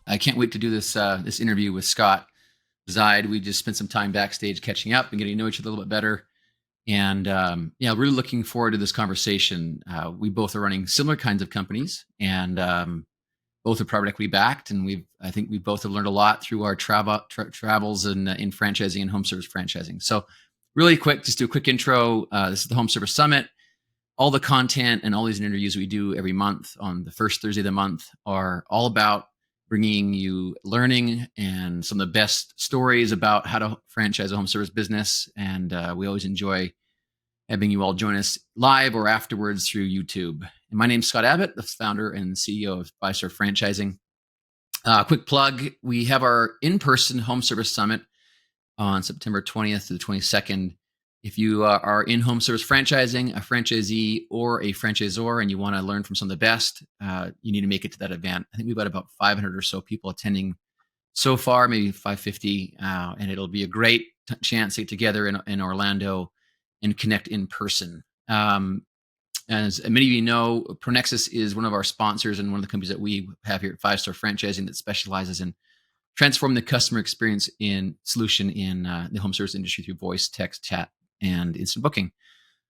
I can't wait to do this interview with Scott Zide. We just spent some time backstage catching up and getting to know each other a little bit better. And really looking forward to this conversation. We both are running similar kinds of companies, and both are private equity backed. And I think we both have learned a lot through our travels in franchising and home service franchising. So really quick, just do a quick intro. This is the Home Service Summit. All the content and all these interviews we do every month on the first Thursday of the month are all about bringing you learning and some of the best stories about how to franchise a home service business. And we always enjoy having you all join us live or afterwards through YouTube. And my name's Scott Abbott, the founder and CEO of Franchisor Franchising. Quick plug, we have our in-person Home Service Summit on September 20th to the 22nd. If you are in home service franchising, a franchisee or a franchisor, and you want to learn from some of the best, you need to make it to that event. I think we've got about 500 or so people attending so far, maybe 550, and it'll be a great chance to get together in Orlando and connect in person. As many of you know, ProNexis is one of our sponsors and one of the companies that we have here at 5-Star Franchising that specializes in transforming the customer experience solution in the home service industry through voice, text, chat, and instant booking.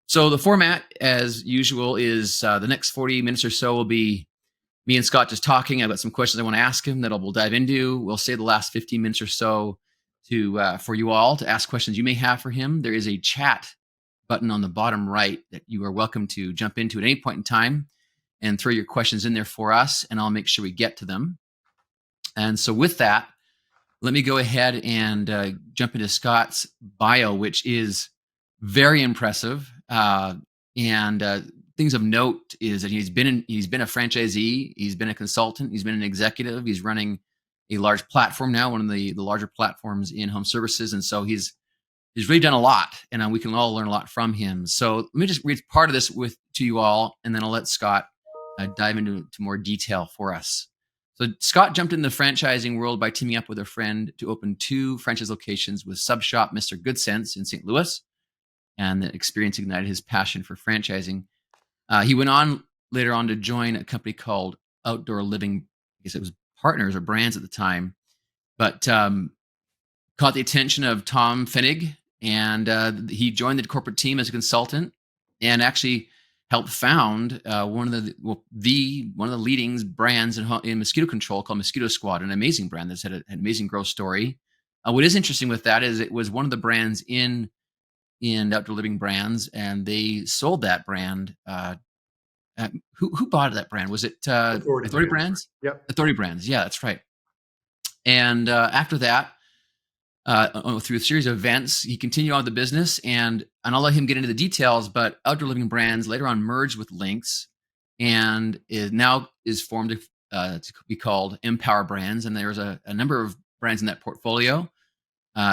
So the format, as usual, is the next 40 minutes or so will be me and Scott just talking. I've got some questions I want to ask him that we'll dive into. We'll save the last 15 minutes or so for you all to ask questions you may have for him. There is a chat button on the bottom right that you are welcome to jump into at any point in time and throw your questions in there for us, and I'll make sure we get to them. And so with that, let me go ahead and jump into Scott's bio, which is very impressive. And things of note is that he's been a franchisee, he's been a consultant, he's been an executive, he's running a large platform now, one of the larger platforms in home services. And so he's really done a lot, and we can all learn a lot from him. So let me just read part of this to you all, and then I'll let Scott dive into more detail for us. So Scott jumped into the franchising world by teaming up with a friend to open 2 franchise locations with sub shop Mr. Good Sense in St. Louis, and the experience ignited his passion for franchising. He went on later on to join a company called Outdoor Living. I guess it was Partners or Brands at the time, but caught the attention of Tom Fenig, and he joined the corporate team as a consultant and actually helped found one of the leading brands in mosquito control called Mosquito Squad, an amazing brand that's had an amazing growth story. What is interesting with that is it was one of the brands in Outdoor Living Brands, and they sold that brand. Who bought that brand? Was it Authority Brands? Yep. Authority Brands. Yeah, that's right. And after that, through a series of events, he continued on with the business, and I'll let him get into the details, but Outdoor Living Brands later on merged with Lynx and is formed to be called Empower Brands. And there's a number of brands in that portfolio.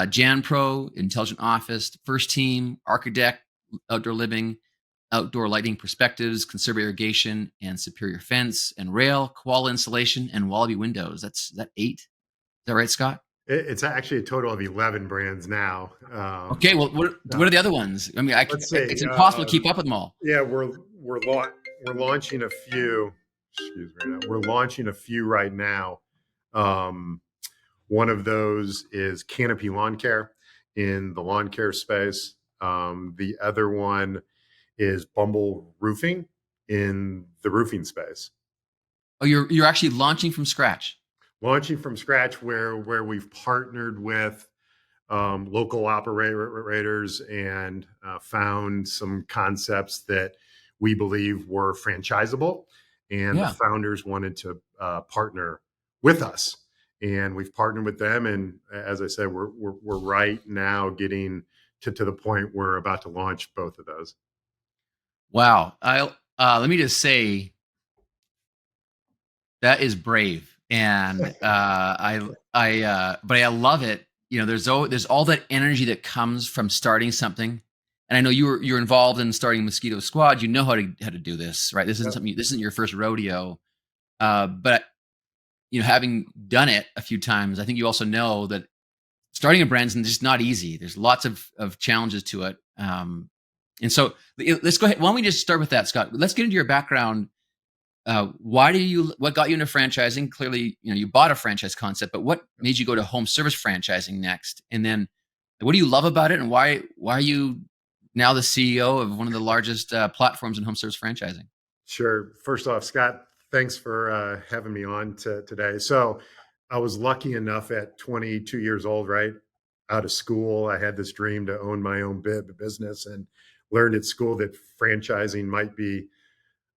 Jan Pro, Intelligent Office, First Team, Architect, Outdoor Living, Outdoor Lighting Perspectives, Conserve Irrigation, and Superior Fence, and Rail, Koala Insulation, and Wallaby Windows. Is that 8? Is that right, Scott? It's actually a total of 11 brands now. Okay, well, what are the other ones? I mean, it's impossible to keep up with them all. Yeah, we're launching a few. Excuse me. We're launching a few right now. One of those is Canopy Lawn Care in the lawn care space. The other one is Bumble Roofing in the roofing space. Oh, you're actually launching from scratch. Launching from scratch, where we've partnered with local operators and found some concepts that we believe were franchisable, and the founders wanted to partner with us, and we've partnered with them. And as I said, we're right now getting to the point where we're about to launch both of those. Wow! Let me just say that is brave. And but I love it. You know, there's all that energy that comes from starting something. And I know you're involved in starting Mosquito Squad. You know how to do this, right? This isn't your first rodeo. But you know, having done it a few times, I think you also know that starting a brand is just not easy. There's lots of challenges to it. And so let's go ahead. Why don't we just start with that, Scott? Let's get into your background. what got you into franchising? Clearly, you bought a franchise concept, but what made you go to home service franchising next? And then what do you love about it? And why are you now the CEO of one of the largest platforms in home service franchising? Sure. First off, Scott, thanks for having me on today. So, I was lucky enough at 22 years old, right out of school, I had this dream to own my own business, and learned at school that franchising might be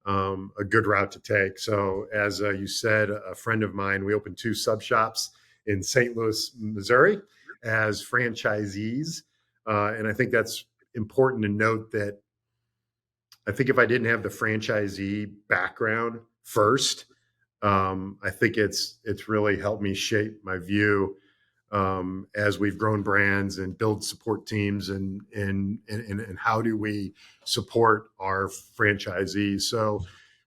a good route to take. So, as you said, a friend of mine, we opened two sub shops in St. Louis, Missouri, as franchisees, and I think that's important to note that I think if I didn't have the franchisee background first, I think it's really helped me shape my view as we've grown brands and build support teams, and how do we support our franchisees. So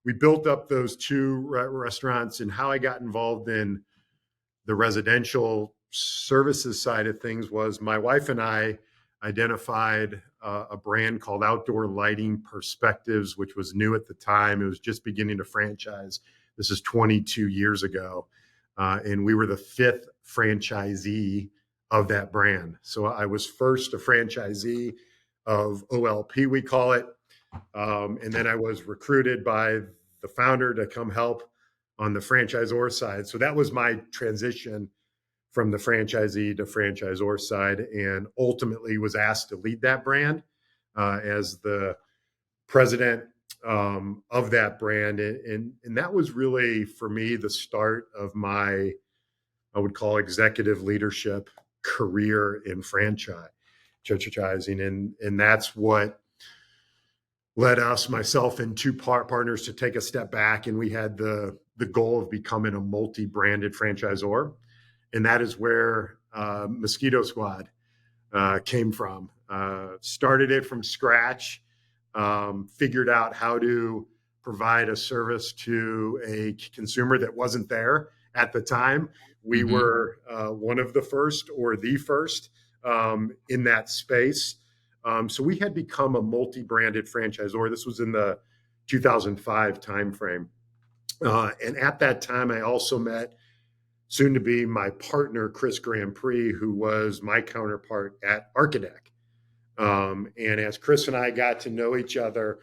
we built up those two restaurants, and how I got involved in the residential services side of things was my wife and I identified a brand called Outdoor Lighting Perspectives, which was new at the time. It was just beginning to franchise. This is 22 years ago. And we were the fifth franchisee of that brand. So I was first a franchisee of OLP, we call it. And then I was recruited by the founder to come help on the franchisor side. So that was my transition from the franchisee to franchisor side, and ultimately was asked to lead that brand as the president of that brand. And that was really, for me, the start of my, I would call, executive leadership career in franchising. And that's what led us, myself and two partners, to take a step back. And we had the goal of becoming a multi-branded franchisor. And that is where Mosquito Squad came from. Started it from scratch, figured out how to provide a service to a consumer that wasn't there at the time. We were one of the first, or the first, in that space. So we had become a multi-branded franchisor. This was in the 2005 timeframe. And at that time, I also met soon to be my partner, Chris Grand Prix, who was my counterpart at Architect. And as Chris and I got to know each other,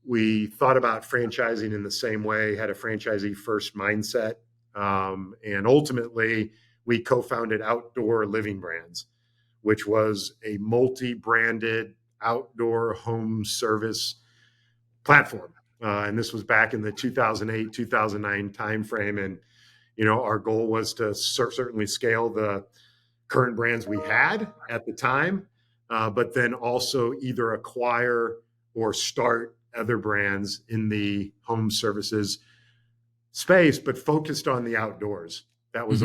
we thought about franchising in the same way, had a franchisee first mindset. And ultimately, we co-founded Outdoor Living Brands, which was a multi-branded outdoor home service platform. And this was back in the 2008, 2009 timeframe. And our goal was to certainly scale the current brands we had at the time, but then also either acquire or start other brands in the home services space, but focused on the outdoors. That was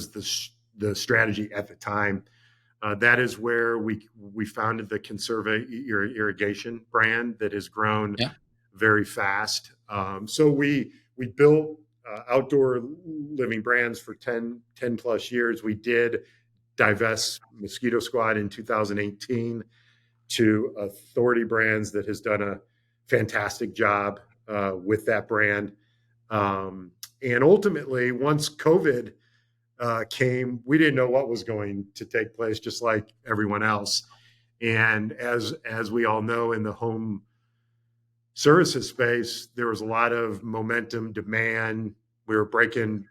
the strategy at the time. That is where we founded the Conserva irrigation brand that has grown very fast. So we built Outdoor Living Brands for 10 plus years. We did divest Mosquito Squad in 2018 to Authority Brands, that has done a fantastic job with that brand. And ultimately, once COVID came, we didn't know what was going to take place, just like everyone else. And as we all know, in the home services space, there was a lot of momentum, demand. We were breaking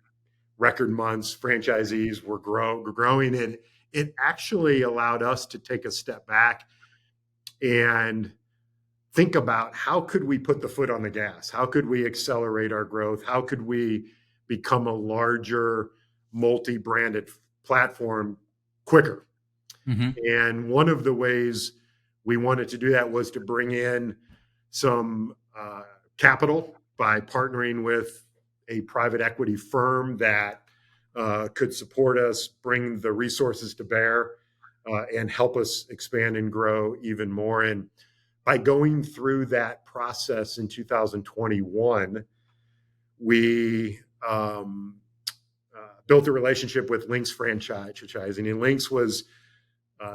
record months. Franchisees were growing, and it actually allowed us to take a step back and think about, how could we put the foot on the gas? How could we accelerate our growth? How could we become a larger multi-branded platform quicker? And one of the ways we wanted to do that was to bring in some capital by partnering with a private equity firm that could support us, bring the resources to bear, and help us expand and grow even more. And by going through that process in 2021, we built a relationship with Lynx Franchising. And Lynx was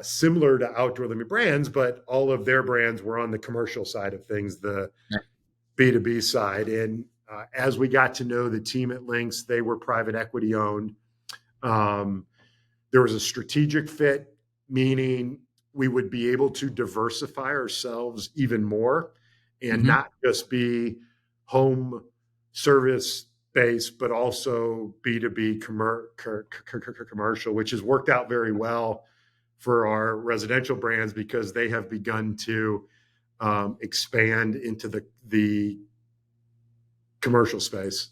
similar to Outdoor Living Brands, but all of their brands were on the commercial side of things, the B2B side. And as we got to know the team at Lynx, they were private equity owned. There was a strategic fit, meaning we would be able to diversify ourselves even more and Mm-hmm. not just be home service based, but also B2B commercial, which has worked out very well for our residential brands because they have begun to expand into the commercial space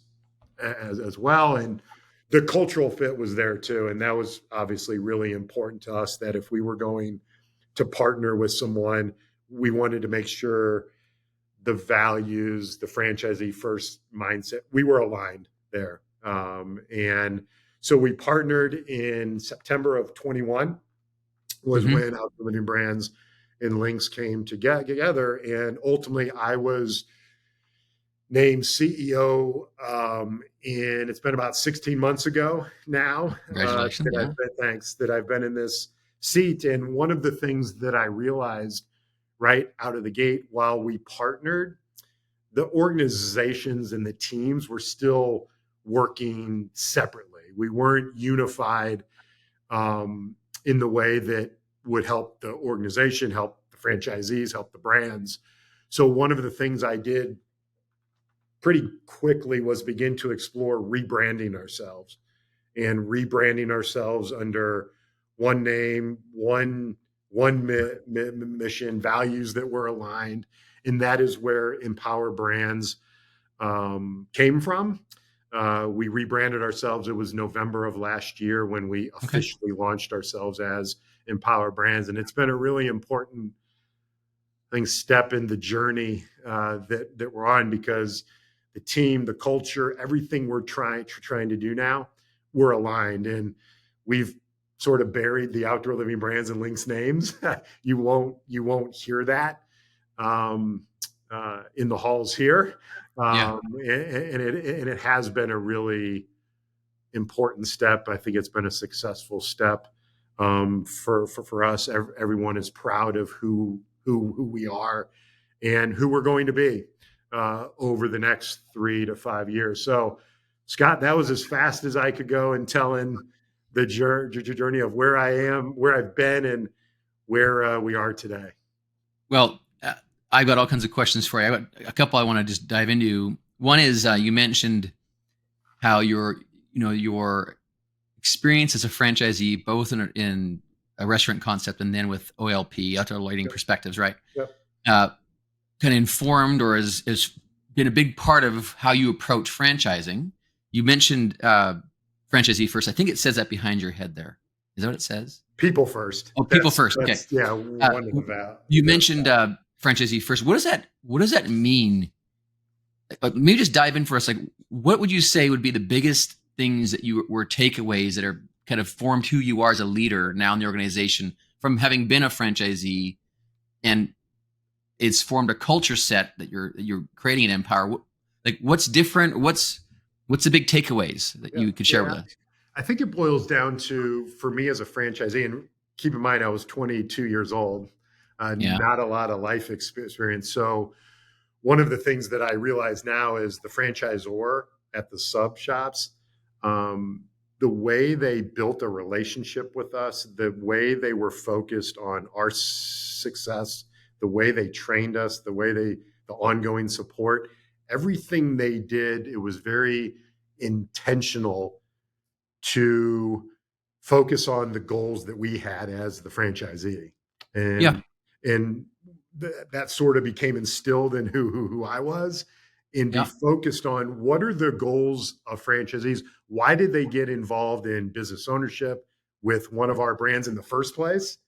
as well. And the cultural fit was there too. And that was obviously really important to us, that if we were going to partner with someone, we wanted to make sure the values, the franchisee first mindset, we were aligned there. And so we partnered in September of 21 was Mm-hmm. when Outdoor Living Brands and Lynx came together. And ultimately I was named CEO, and it's been about 16 months ago now Congratulations. Yeah. that I've been in this seat. And one of the things that I realized right out of the gate while we partnered, the organizations and the teams were still working separately. We weren't unified in the way that would help the organization, help the franchisees, help the brands. So one of the things I did pretty quickly was begin to explore rebranding ourselves under one name, one mission, values that were aligned, and that is where Empower Brands came from. We rebranded ourselves. It was November of last year when we Okay. officially launched ourselves as Empower Brands, and it's been a really important step in the journey that we're on, because the team, the culture, everything we're trying to do now, we're aligned, and we've sort of buried the Outdoor Living Brands and Lynx names. You won't hear that in the halls here, Yeah. and it has been a really important step. I think it's been a successful step for us. Everyone is proud of who we are and who we're going to be over the next 3 to 5 years. So, Scott, that was as fast as I could go in telling the journey of where I am, where I've been, and where we are today. Well, I've got all kinds of questions for you. I've got a couple I want to just dive into. One is you mentioned how your experience as a franchisee, both in a restaurant concept and then with OLP, outdoor lighting Yep. perspectives, right? Yep. Kind of informed or has been a big part of how you approach franchising. You mentioned franchisee first. I think it says that behind your head there. Is that what it says? People first. Oh, people first. Okay. That's yeah. Uh, One of the you mentioned franchisee first. What does that mean? Maybe just dive in for us. Like, what would you say would be the biggest things that you were takeaways that are kind of formed who you are as a leader now in the organization from having been a franchisee, and it's formed a culture set that you're creating an Empower. Like, what's different? What's the big takeaways that you could share with us? I think it boils down to, for me as a franchisee, and keep in mind I was 22 years old, not a lot of life experience. So one of the things that I realize now is the franchisor at the sub shops, the way they built a relationship with us, the way they were focused on our success, the way they trained us, the ongoing support, everything they did, it was very intentional to focus on the goals that we had as the franchisee. And that sort of became instilled in who I was, and be focused on what are the goals of franchisees? Why did they get involved in business ownership with one of our brands in the first place?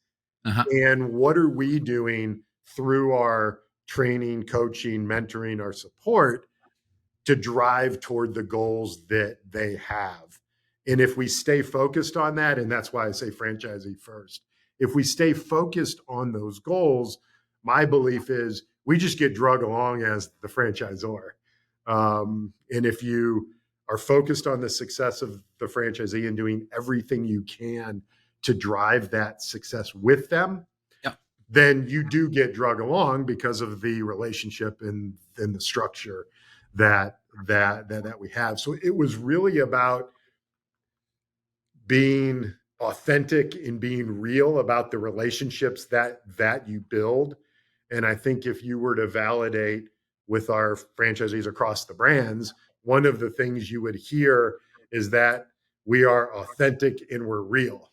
Uh-huh. And what are we doing through our training, coaching, mentoring, our support to drive toward the goals that they have? And if we stay focused on that, and that's why I say franchisee first, if we stay focused on those goals, my belief is we just get drug along as the franchisor. And if you are focused on the success of the franchisee and doing everything you can to drive that success with them, then you do get drug along because of the relationship and the structure that we have. So it was really about being authentic and being real about the relationships that you build. And I think if you were to validate with our franchisees across the brands, one of the things you would hear is that we are authentic and we're real.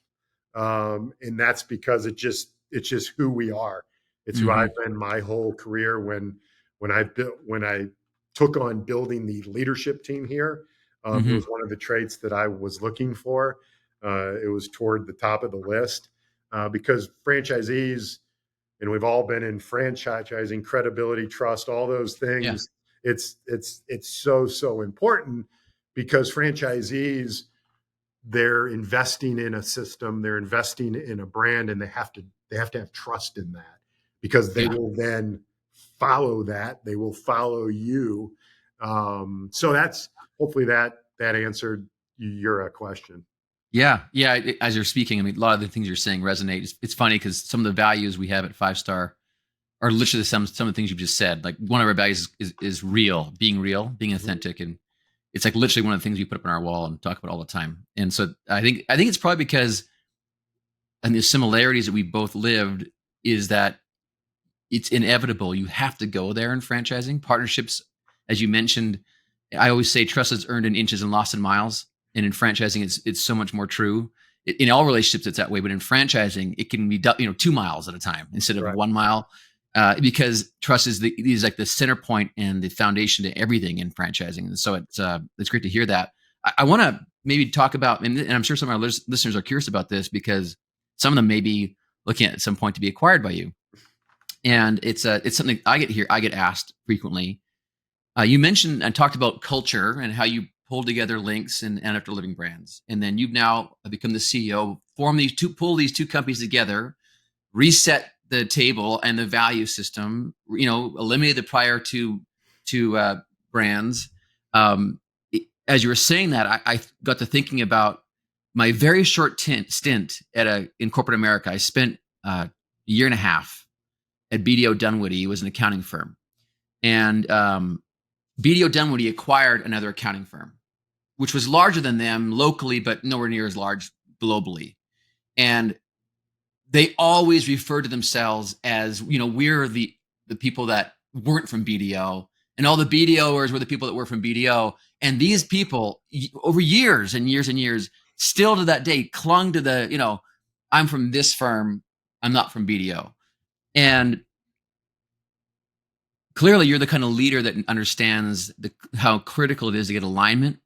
And that's because it's just who we are. It's who I've Hmm. been my whole career. When I took on building the leadership team here, it Hmm. was one of the traits that I was looking for. It was toward the top of the list because franchisees, and we've all been in franchising, credibility, trust, all those Yeah. things. It's so important because franchisees, they're investing in a system, they're investing in a brand, and they have to have trust in that because they Yeah. will then follow that. They will follow you. So that's hopefully that answered your question. Yeah. Yeah. As you're speaking, I mean, a lot of the things you're saying resonate. It's funny because some of the values we have at Five Star are literally some of the things you've just said. Like one of our values is real, being Mhm. authentic. And it's like literally one of the things we put up on our wall and talk about all the time. And so I think it's probably because, and the similarities that we both lived is that it's inevitable. You have to go there in franchising. Partnerships, as you mentioned, I always say trust is earned in inches and lost in miles. And in franchising, it's so much more true. In all relationships, it's that way. But in franchising, it can be 2 miles at a time instead of Right. 1 mile, because trust is like the center point and the foundation to everything in franchising. And so it's great to hear that. I want to maybe talk about, and I'm sure some of our listeners are curious about this because some of them may be looking at some point to be acquired by you, and it's something I get asked frequently. You mentioned and talked about culture and how you pulled together Links and After Living Brands, and then you've now become the CEO, pull these two companies together, reset the table and the value system. Eliminate the prior to brands. Um, as you were saying that, I got to thinking about my very short stint in corporate America. I spent a year and a half at BDO Dunwoody. It was an accounting firm. And BDO Dunwoody acquired another accounting firm, which was larger than them locally, but nowhere near as large globally. And they always referred to themselves as, we're the people that weren't from BDO, and all the BDOers were the people that were from BDO. And these people, over years and years and years, still to that day, clung to I'm from this firm, I'm not from BDO. And clearly you're the kind of leader that understands how critical it is to get alignment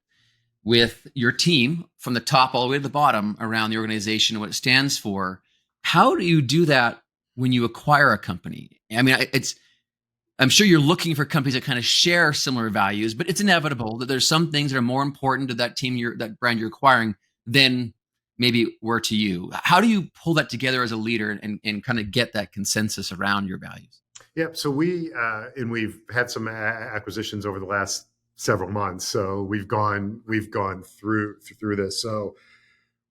with your team from the top all the way to the bottom around the organization and what it stands for. How do you do that when you acquire a company? I mean, I'm sure you're looking for companies that kind of share similar values, but it's inevitable that there's some things that are more important to that brand you're acquiring than maybe were to you. How do you pull that together as a leader and kind of get that consensus around your values? Yeah. So we've had some acquisitions over the last several months. So we've gone through this. So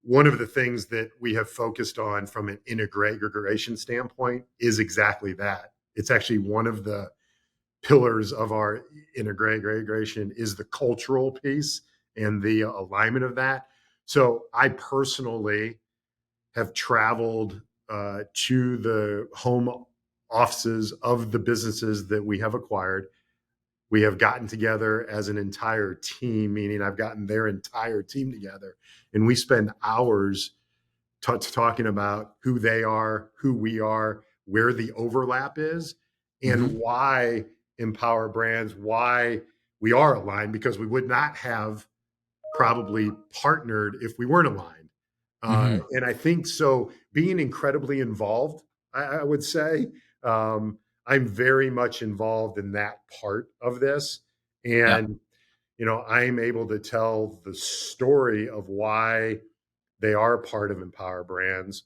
one of the things that we have focused on from an integration standpoint is exactly that. It's actually one of the pillars of our integration is the cultural piece and the alignment of that. So I personally have traveled to the home offices of the businesses that we have acquired. We have gotten together as an entire team, meaning I've gotten their entire team together, and we spend hours talking about who they are, who we are, where the overlap is, and Mm-hmm. why Empower Brands, why we are aligned, because we would not have probably partnered if we weren't aligned. Mm-hmm. And I think so, being incredibly involved, I would say, I'm very much involved in that part of this. Yeah. And, I'm able to tell the story of why they are part of Empower Brands,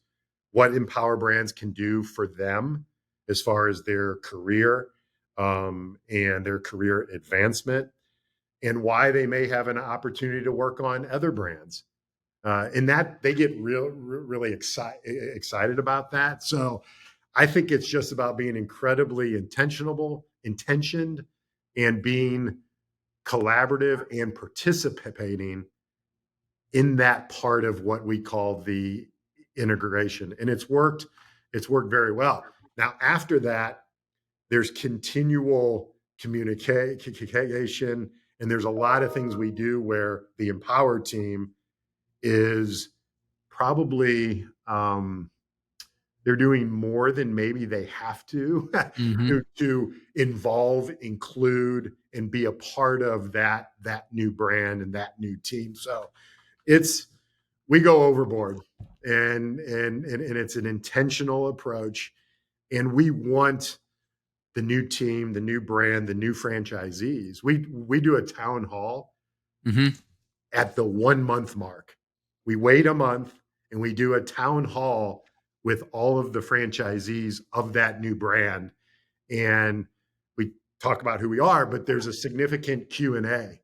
what Empower Brands can do for them as far as their career and their career advancement, and why they may have an opportunity to work on other brands. And that they get really excited about that. So I think it's just about being incredibly intentioned, and being collaborative and participating in that part of what we call the integration. And it's worked very well. Now, after that, there's continual communication, and there's a lot of things we do where the Empower team is probably they're doing more than maybe they have to Mm-hmm. to involve, include, and be a part of that new brand and that new team. So it's we go overboard, and it's an intentional approach, and we want the new team, the new brand, the new franchisees. We do a town hall Mm-hmm. at the 1 month mark. We wait a month and we do a town hall with all of the franchisees of that new brand, and we talk about who we are, but there's a significant Q&A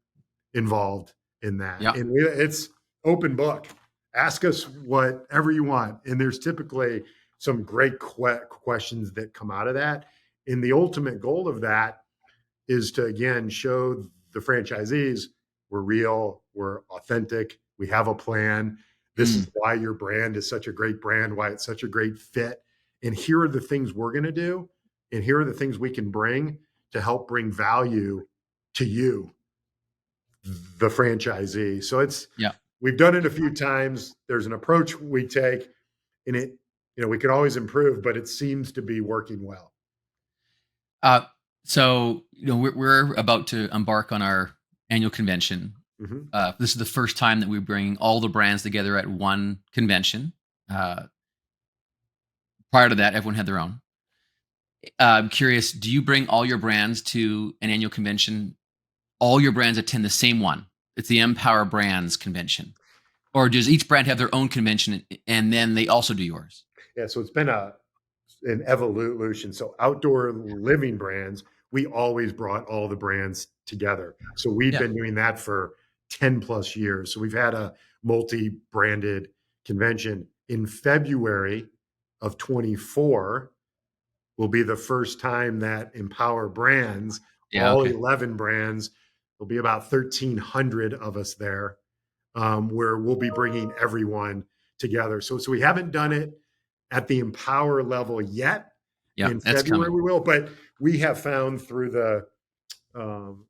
involved in that. Yeah. And it's open book. Ask us whatever you want. And there's typically some great questions that come out of that. And the ultimate goal of that is to, again, show the franchisees we're real, we're authentic, we have a plan. This Mm. is why your brand is such a great brand, why it's such a great fit. And here are the things we're going to do. And here are the things we can bring to help bring value to you, the franchisee. So Yeah. we've done it a few times. There's an approach we take, and we can always improve, but it seems to be working well. Uh, so we're about to embark on our annual convention. Mm-hmm. This is the first time that we bring all the brands together at one convention. Uh, Prior to that, everyone had their own. I'm curious, do you bring all your brands to an annual convention? All your brands attend the same one. It's the Empower Brands convention. Or does each brand have their own convention and then they also do yours? Yeah, so it's been an evolution. So outdoor living brands, we always brought all the brands together. So we've Yeah. been doing that for 10 plus years. So we've had a multi-branded convention. In February of 24 will be the first time that Empower Brands, Yeah. all Okay. 11 brands, there'll be about 1,300 of us there, where we'll be bringing everyone together. So we haven't done it at the Empower level yet. Yeah. In That's February coming. we will, but we have found through the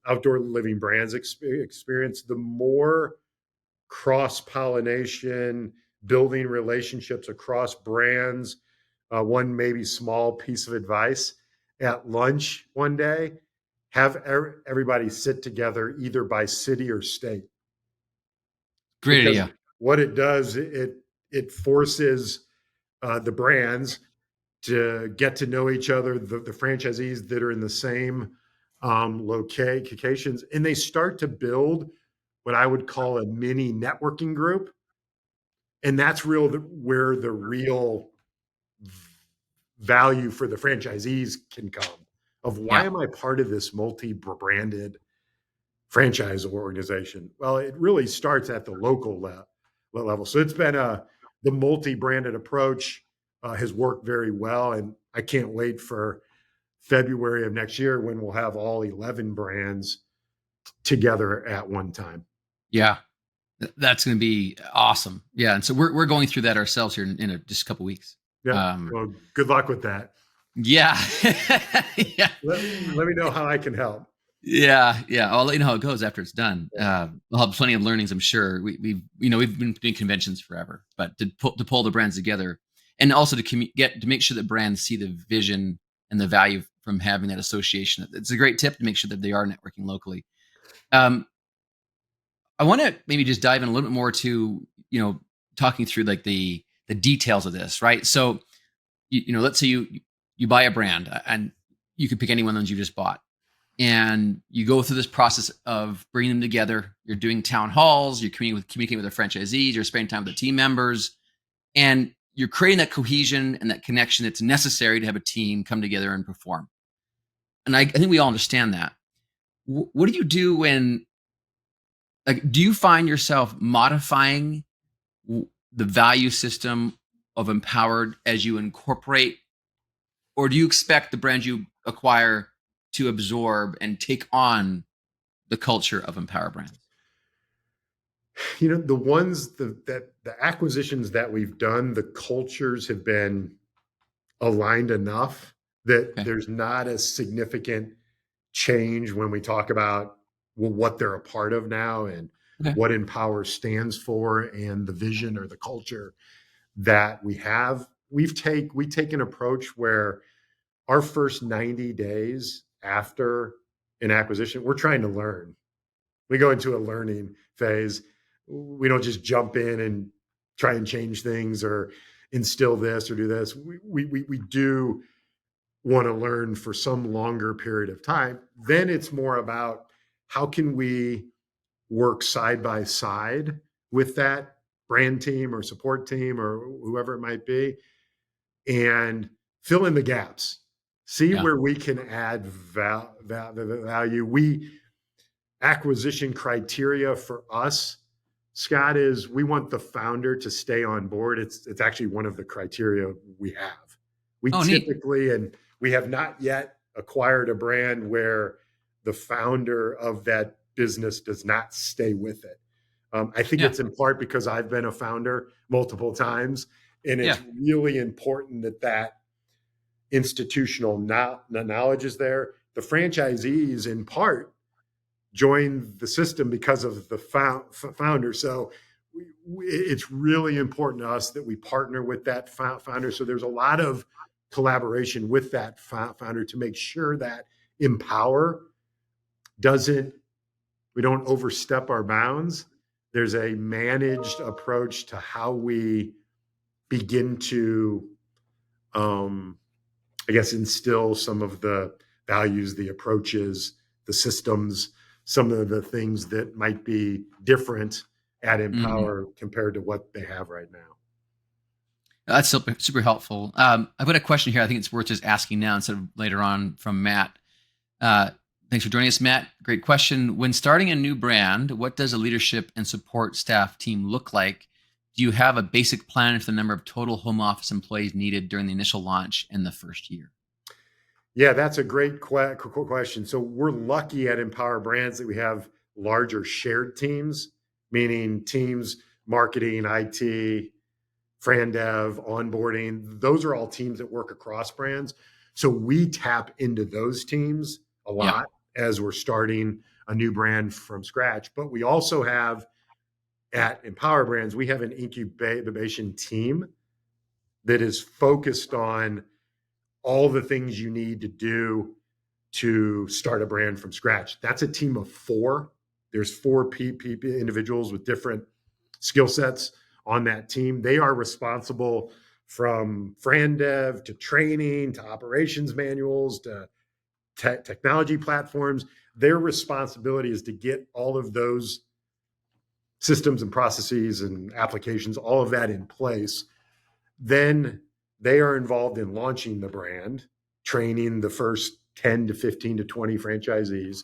outdoor living brands experience, the more cross pollination, building relationships across brands. One maybe small piece of advice: at lunch one day, have everybody sit together either by city or state, Great because idea. what it does, it forces the brands to get to know each other, the franchisees that are in the same locations, and they start to build what I would call a mini networking group. And that's where the real value for the franchisees can come, of why Yeah. am I part of this multi-branded franchise organization? Well, it really starts at the local level. So it's been the multi-branded approach has worked very well, and I can't wait for February of next year when we'll have all 11 brands together at one time. Yeah. That's going to be awesome. Yeah. And so we're going through that ourselves here in just a couple weeks. Yeah. Um, Well, good luck with that. yeah. Yeah. Let me know how I can help. Yeah, yeah. I'll let you know how it goes after it's done. We'll have plenty of learnings, I'm sure. We've been doing conventions forever, but to pull the brands together, and also to get to make sure that brands see the vision and the value from having that association. It's a great tip to make sure that they are networking locally. Um, I want to maybe just dive in a little bit more to talking through like the details of this, right? So let's say you buy a brand and you could pick any one of those you just bought, and you go through this process of bringing them together. You're doing town halls, you're communicating with the franchisees, you're spending time with the team members, and you're creating that cohesion and that connection that's necessary to have a team come together and perform. And I think we all understand that. What do you do when, like, do you find yourself modifying the value system of Empowered as you incorporate or do you expect the brands you acquire to absorb and take on the culture of Empower Brands? The ones that the acquisitions that we've done, the cultures have been aligned enough that Okay. there's not a significant change when we talk about, well, what they're a part of now and Okay. what Empower stands for and the vision or the culture that we have. We take an approach where our first 90 days after an acquisition, we're trying to learn. We go into a learning phase. We don't just jump in and try and change things or instill this or do this. We do want to learn for some longer period of time. Then it's more about how can we work side by side with that brand team or support team or whoever it might be and fill in the gaps. See Yeah. where we can add value. We acquisition criteria for us, Scott, is we want the founder to stay on board. It's actually one of the criteria we have. We Oh, neat. typically, and we have not yet acquired a brand where the founder of that business does not stay with it. I think Yeah. it's in part because I've been a founder multiple times, and it's Yeah. really important that that institutional knowledge is there. The franchisees, in part, join the system because of the founder. So it's really important to us that we partner with that founder. So there's a lot of collaboration with that founder to make sure that Empower doesn't, we don't overstep our bounds. There's a managed approach to how we begin to, I guess, instill some of the values, the approaches, the systems, some of the things that might be different at Mhm. Empower compared to what they have right now. That's super, super helpful. I've got a question here. I think it's worth just asking now instead of later on from Matt. Uh, Thanks for joining us, Matt. Great question. When starting a new brand, what does a leadership and support staff team look like? Do you have a basic plan for the number of total home office employees needed during the initial launch and the first year? Yeah, that's a great question. So we're lucky at Empower Brands that we have larger shared teams, meaning teams, marketing, IT, Fran Dev, onboarding. Those are all teams that work across brands. So we tap into those teams a Yeah. lot as we're starting a new brand from scratch. But we also have at Empower Brands, we have an incubation team that is focused on all the things you need to do to start a brand from scratch. That's a team of four. There's four individuals with different skill sets on that team. They are responsible from Fran Dev to training to operations manuals to technology platforms. Their responsibility is to get all of those systems and processes and applications, all of that in place. Then they are involved in launching the brand, training the first 10 to 15 to 20 franchisees.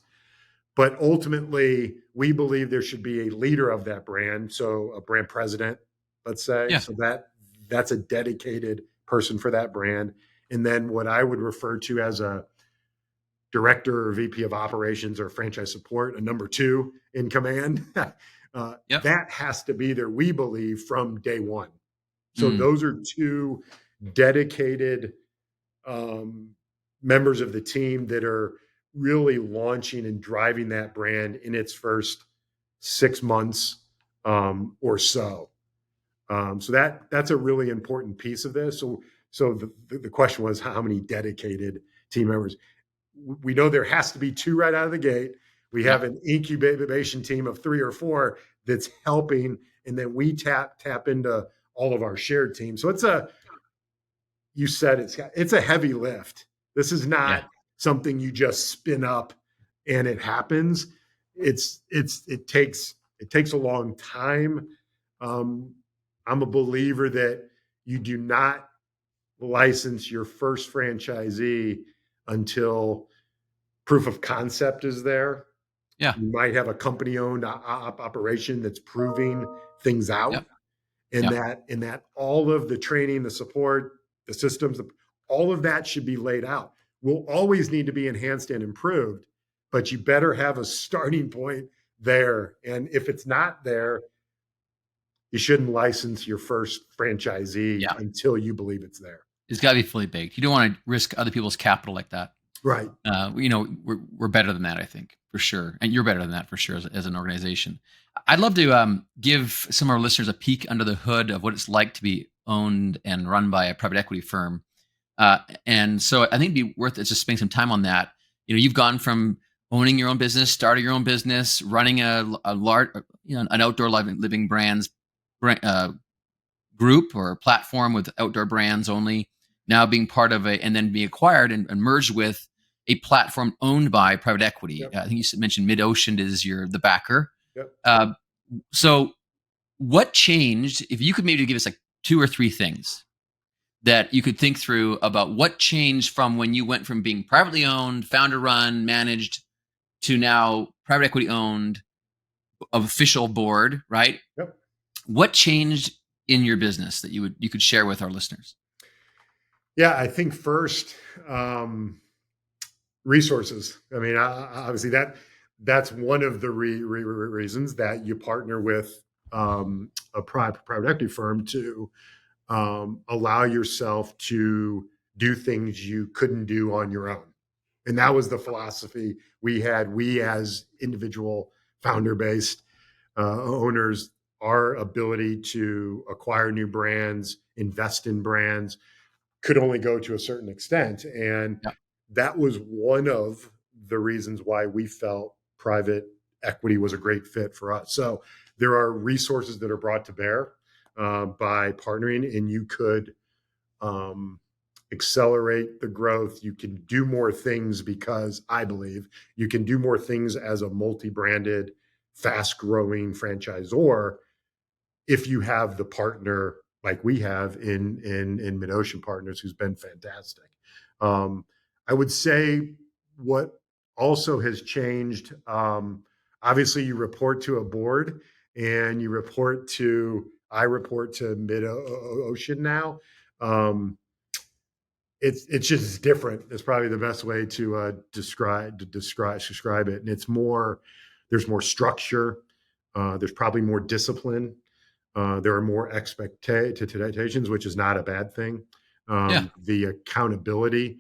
But ultimately, we believe there should be a leader of that brand. So a brand president, let's say. Yeah. So that's a dedicated person for that brand. And then what I would refer to as a director or VP of operations or franchise support, a number two in command. Yep. That has to be there, we believe, from day one. So Mm. those are two dedicated members of the team that are really launching and driving that brand in its first 6 months or so. So that's a really important piece of this. So the question was how many dedicated team members? We know there has to be two right out of the gate. We have Yep. an incubation team of 3 or 4 that's helping, and then we tap into all of our shared teams. So you said it's a heavy lift. This is Yeah. not something you just spin up and it happens. It takes a long time. I'm a believer that you do not license your first franchisee until proof of concept is there. Yeah. You might have a company owned operation that's proving things out, Yep. and Yep. that all of the training, the support, the systems, All of that should be laid out. Will always need to be enhanced and improved, but you better have a starting point there. And if it's not there, you shouldn't license your first franchisee Yeah. until you believe it's there. It's got to be fully baked. You don't want to risk other people's capital like that. Right. We're better than that, I think, for sure. And you're better than that for sure as an organization. I'd love to give some of our listeners a peek under the hood of what it's like to be owned and run by a private equity firm. And so I think it'd be worth it just spending some time on that. You've gone from owning your own business, starting your own business, running a large, an outdoor living brands group or platform with outdoor brands only, now being part of and then be acquired and merged with a platform owned by private equity. Yep. I think you mentioned MidOcean is the backer. Yep. So what changed? If you could maybe give us like 2 or 3 things that you could think through about what changed from when you went from being privately owned, founder run, managed, to now private equity owned, official board, right? Yep. What changed in your business that you could share with our listeners? Yeah, I think first, resources. I mean, obviously that's one of the reasons that you partner with a private equity firm to allow yourself to do things you couldn't do on your own. And that was the philosophy we had. We, as individual founder-based owners, our ability to acquire new brands, invest in brands, could only go to a certain extent. And that was one of the reasons why we felt private equity was a great fit for us. So there are resources that are brought to bear by partnering, and you could accelerate the growth. You can do more things because I believe you can do more things as a multi-branded, fast-growing franchisor if you have the partner like we have in MidOcean Partners, who's been fantastic. I would say what also has changed, obviously you report to a board, and I report to MidOcean now. It's just different. It's probably the best way to describe it. And it's more, there's more structure. There's probably more discipline. There are more expectations, which is not a bad thing. The accountability,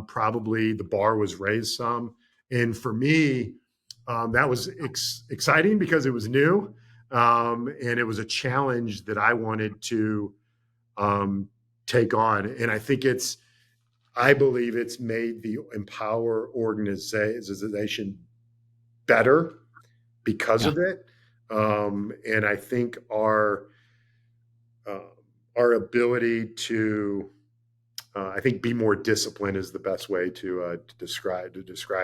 probably the bar was raised some. And for me, that was exciting because it was new. And it was a challenge that I wanted to take on. And I believe it's made the Empower organization better because of it. And I think our ability to, I think, be more disciplined is the best way to describe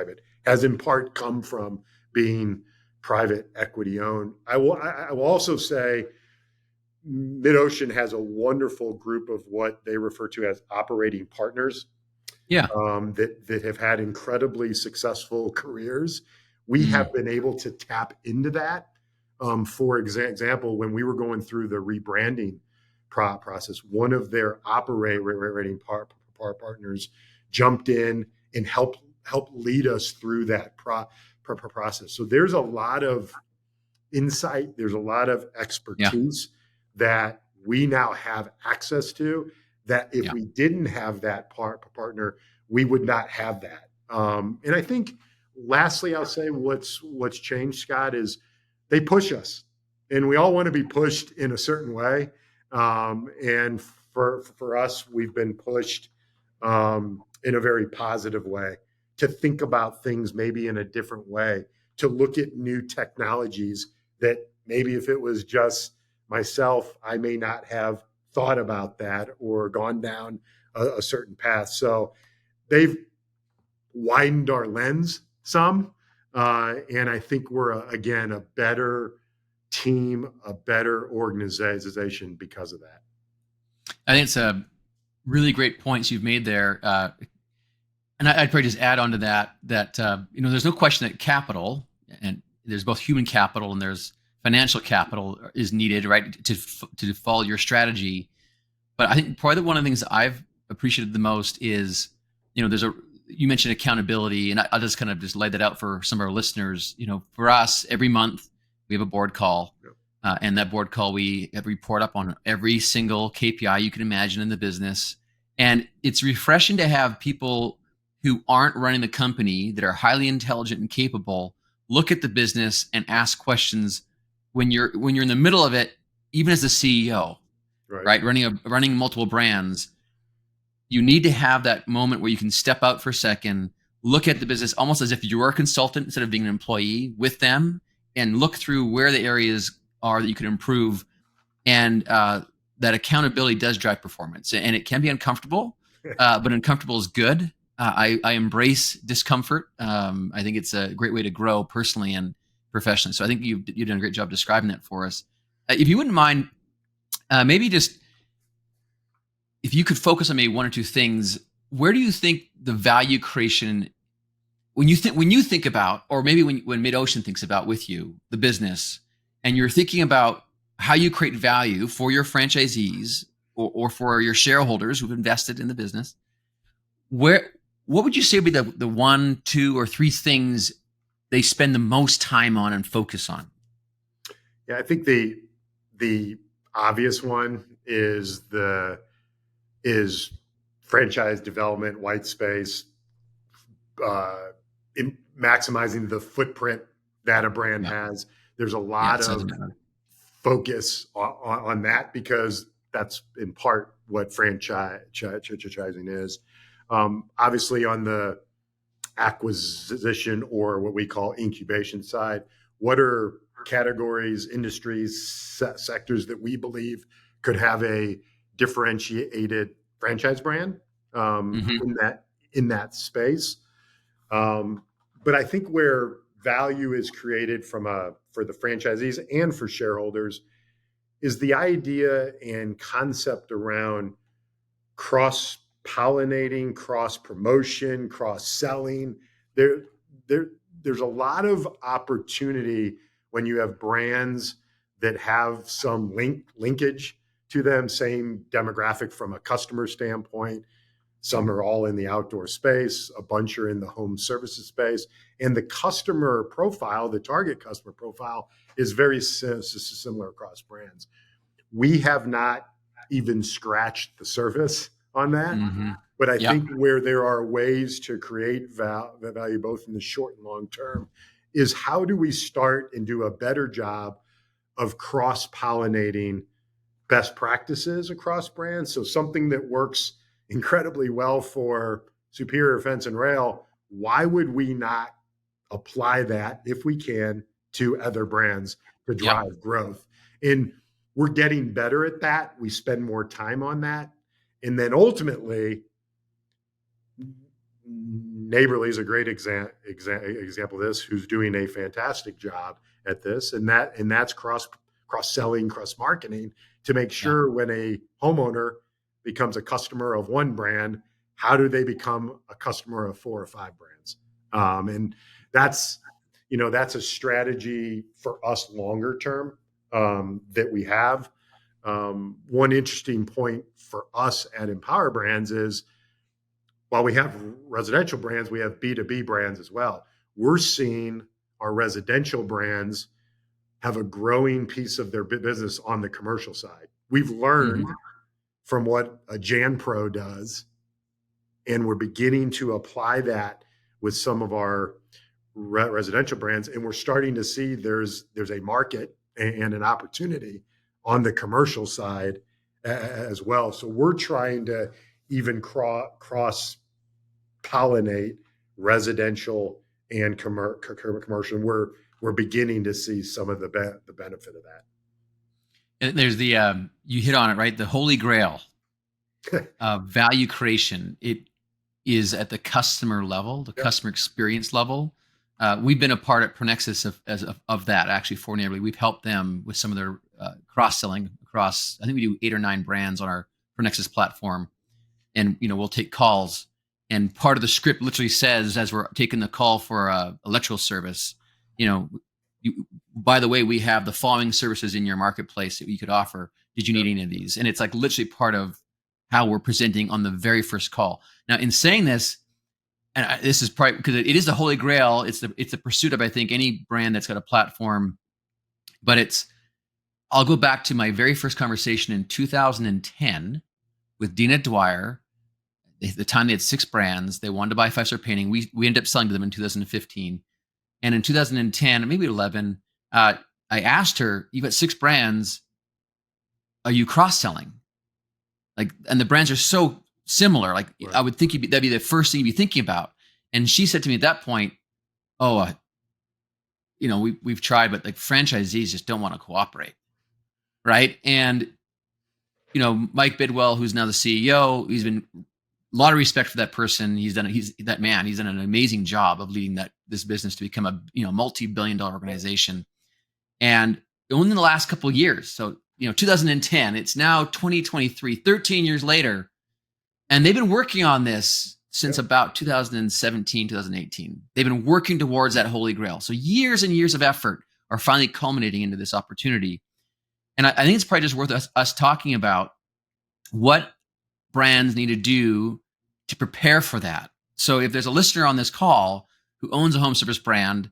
it, has in part come from being private equity owned. I will also say MidOcean has a wonderful group of what they refer to as operating partners. That have had incredibly successful careers. We have been able to tap into that. For example, when we were going through the rebranding process, one of their operating partners jumped in and helped lead us through that process. So there's a lot of insight. There's a lot of expertise that we now have access to, that if we didn't have that partner, we would not have that. And I think lastly, I'll say what's changed, Scott, is they push us, and we all want to be pushed in a certain way. And for us, we've been pushed in a very positive way to think about things maybe in a different way, to look at new technologies that maybe if it was just myself, I may not have thought about that or gone down a certain path. So they've widened our lens some. And I think we're, again, a better team, a better organization because of that. I think it's a really great points you've made there. And I'd probably just add on to that, there's no question that capital, and there's both human capital and there's financial capital is needed, right, to follow your strategy. But I think probably one of the things I've appreciated the most is, you mentioned accountability, and I'll just kind of just lay that out for some of our listeners. For us, every month we have a board call, and that board call we report up on every single KPI you can imagine in the business, and it's refreshing to have people who aren't running the company that are highly intelligent and capable look at the business and ask questions when you're in the middle of it, even as the CEO, right? Running multiple brands. You need to have that moment where you can step out for a second, look at the business almost as if you're a consultant instead of being an employee with them, and look through where the areas are that you can improve. And that accountability does drive performance, and it can be uncomfortable, but uncomfortable is good. I embrace discomfort. I think it's a great way to grow personally and professionally. So I think you've done a great job describing that for us. If you wouldn't mind, maybe just if you could focus on maybe one or two things, where do you think the value creation, when you think about, or maybe when MidOcean thinks about with you, the business, and you're thinking about how you create value for your franchisees or for your shareholders who've invested in the business, what would you say would be the one, two, or three things they spend the most time on and focus on? Yeah, I think the obvious one is franchise development, white space, in maximizing the footprint that a brand has. There's a lot of focus on that because that's in part what franchising is. Obviously, on the acquisition or what we call incubation side, what are categories, industries, sectors that we believe could have a differentiated franchise brand in that space? But I think where value is created for the franchisees and for shareholders is the idea and concept around cross-pollinating, cross-promotion, cross-selling. There's a lot of opportunity when you have brands that have some linkage to them, same demographic from a customer standpoint. Some are all in the outdoor space, a bunch are in the home services space. And the customer profile, the target customer profile, is very similar across brands. We have not even scratched the surface on that. But I think where there are ways to create value, both in the short and long term, is how do we start and do a better job of cross-pollinating best practices across brands? So something that works incredibly well for Superior Fence and Rail, why would we not apply that, if we can, to other brands to drive growth? And we're getting better at that. We spend more time on that. And then ultimately, Neighborly is a great example of this, who's doing a fantastic job at this. And that's cross-selling, cross-marketing to make sure when a homeowner becomes a customer of one brand, how do they become a customer of 4 or 5 brands? And that's a strategy for us longer term that we have. One interesting point for us at Empower Brands is, while we have residential brands, we have B2B brands as well. We're seeing our residential brands have a growing piece of their business on the commercial side. We've learned from what a Jan Pro does, and we're beginning to apply that with some of our residential brands, and we're starting to see there's a market and an opportunity on the commercial side as well. So we're trying to even cross-pollinate residential and commercial. We're beginning to see some of the benefit of that. And there's the you hit on it, right? The holy grail value creation. It is at the customer level, the customer experience level. We've been a part at ProNexis of that, actually, for Neighborly. We've helped them with some of their cross-selling across, I think we do 8 or 9 brands on our ProNexis platform. And, we'll take calls. And part of the script literally says, as we're taking the call for electrical service, by the way, we have the following services in your marketplace that you could offer. Did you need any of these? And it's like literally part of how we're presenting on the very first call. Now, in saying this, and this is probably because it is the holy grail. It's the pursuit of, I think, any brand that's got a platform. But I'll go back to my very first conversation in 2010 with Dina Dwyer. At the time they had 6 brands. They wanted to buy Five Star Painting. We ended up selling to them in 2015. And in 2010, maybe 11, I asked her, "You've got 6 brands. Are you cross-selling?" Like, and the brands are so similar. Like, Right. I would think that'd be the first thing you'd be thinking about. And she said to me at that point, "Oh, we've tried, but like franchisees just don't want to cooperate." Right. And, Mike Bidwell, who's now the CEO, he's been a lot of respect for that person. He's done an amazing job of leading this business to become a, multi-billion-dollar organization. And only in the last couple of years, so, 2010, it's now 2023, 13 years later, and they've been working on this since about 2017, 2018. They've been working towards that holy grail. So years and years of effort are finally culminating into this opportunity. And I think it's probably just worth us talking about what brands need to do to prepare for that. So if there's a listener on this call who owns a home service brand,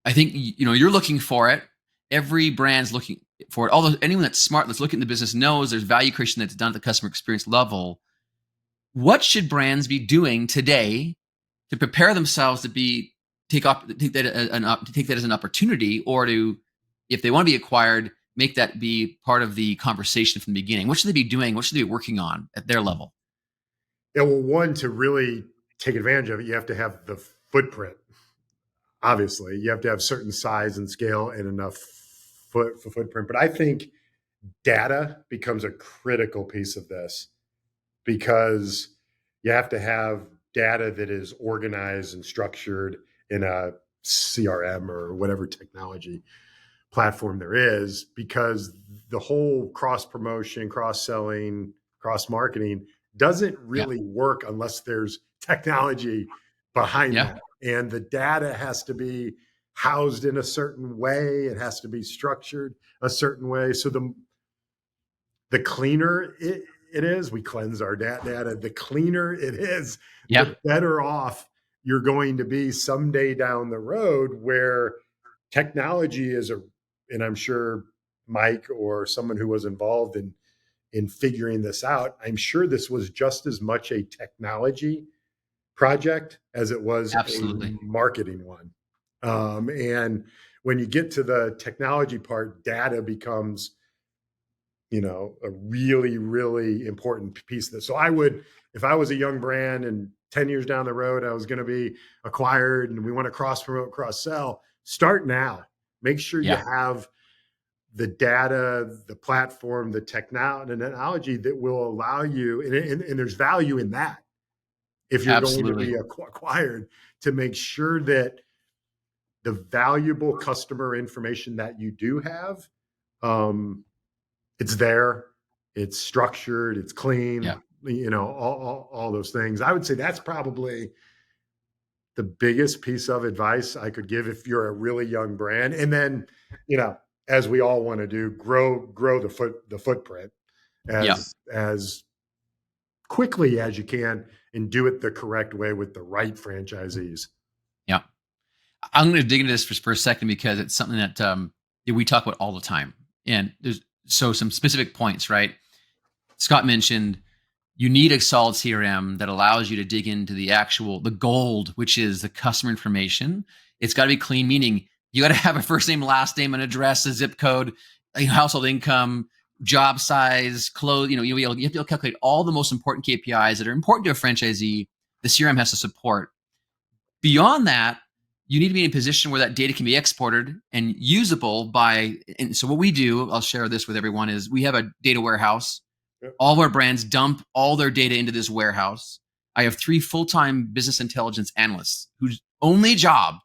I think, you're looking for it. Every brand's looking for it. Although anyone that's smart, that's looking at the business, knows there's value creation that's done at the customer experience level. What should brands be doing today to prepare themselves to take that as an opportunity, or to, if they want to be acquired, make that be part of the conversation from the beginning? What should they be doing? What should they be working on at their level? Yeah, well, one, to really take advantage of it, you have to have the footprint. Obviously, you have to have certain size and scale and enough footprint. But I think data becomes a critical piece of this, because you have to have data that is organized and structured in a CRM or whatever technology platform there is, because the whole cross promotion, cross selling, cross marketing doesn't Yeah. really work unless there's technology behind Yeah. that. And the data has to be housed in a certain way. It has to be structured a certain way. So the cleaner it is, we cleanse our data, the cleaner it is, Yeah. the better off you're going to be someday down the road, where technology is and I'm sure Mike or someone who was involved in figuring this out, I'm sure this was just as much a technology project as it was Absolutely. a marketing one. And when you get to the technology part, data becomes, a really, really important piece of this. So if I was a young brand and 10 years down the road, I was going to be acquired and we want to cross promote, cross sell, start now. Make sure you Yeah. have the data, the platform, the technology that will allow you, and there's value in that if you're going to Absolutely. be acquired, to make sure that the valuable customer information that you do have, it's there, it's structured, it's clean, Yeah. all those things. I would say that's probably the biggest piece of advice I could give if you're a really young brand. And then, as we all want to do, grow the footprint Yeah. as quickly as you can, and do it the correct way with the right franchisees. Yeah. I'm going to dig into this for a second, because it's something that we talk about all the time. And there's some specific points, right? Scott mentioned you need a solid CRM that allows you to dig into the gold, which is the customer information. It's got to be clean, meaning you got to have a first name, last name, an address, a zip code, a household income, job size, clothes. You have to calculate all the most important KPIs that are important to a franchisee. The CRM has to support. Beyond that, you need to be in a position where that data can be exported and usable and so what we do, I'll share this with everyone, is we have a data warehouse. Yep. All of our brands dump all their data into this warehouse. I have 3 full-time business intelligence analysts whose only job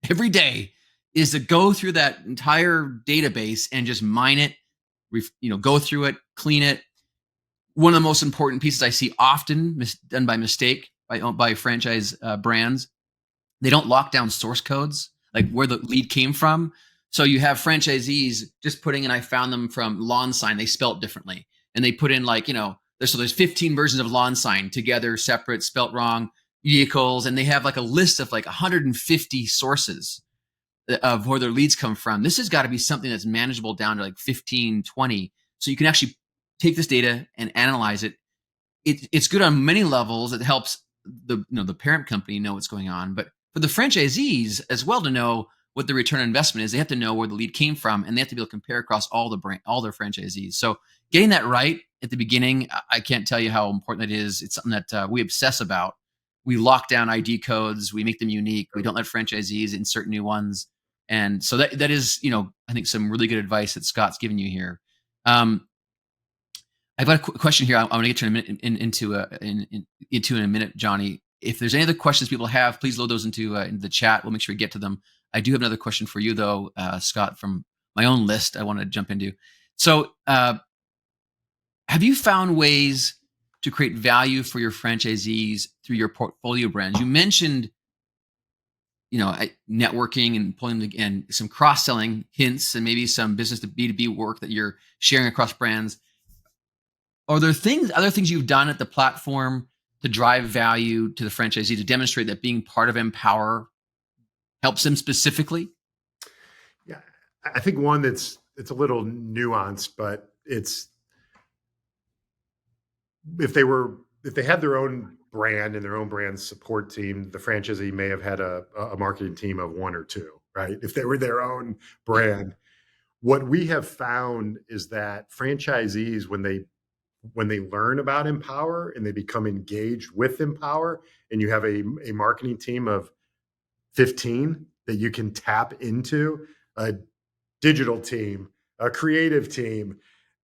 every day is to go through that entire database and just mine it, go through it, clean it. One of the most important pieces I see often done by mistake by franchise brands, they don't lock down source codes, like where the lead came from. So you have franchisees just putting in, I found them from lawn sign, they spell it differently. And they put in there's 15 versions of lawn sign together, separate, spelt wrong, vehicles, and they have like a list of like 150 sources of where their leads come from. This has got to be something that's manageable down to like 15, 20. So you can actually take this data and analyze it. It's good on many levels. It helps the parent company know what's going on, but for the franchisees as well to know what the return on investment is, they have to know where the lead came from, and they have to be able to compare across all their franchisees. So getting that right at the beginning, I can't tell you how important that is. It's something that we obsess about. We lock down ID codes, we make them unique. We don't let franchisees insert new ones, and so that is, I think some really good advice that Scott's given you here. I've got a question here. I want to get to in a minute, Johnny. If there's any other questions people have, please load those into the chat. We'll make sure we get to them. I do have another question for you, though, Scott, from my own list I want to jump into. So have you found ways to create value for your franchisees through your portfolio brands? You mentioned, networking and pulling and some cross-selling hints and maybe some business to B2B work that you're sharing across brands. Are there other things you've done at the platform to drive value to the franchisee to demonstrate that being part of Empower helps them specifically? Yeah, I think one it's a little nuanced, but it's if they had their own brand and their own brand support team, the franchisee may have had a marketing team of one or two, right? If they were their own brand. What we have found is that franchisees, when they learn about Empower and they become engaged with Empower, and you have a marketing team of 15 that you can tap into, a digital team, a creative team,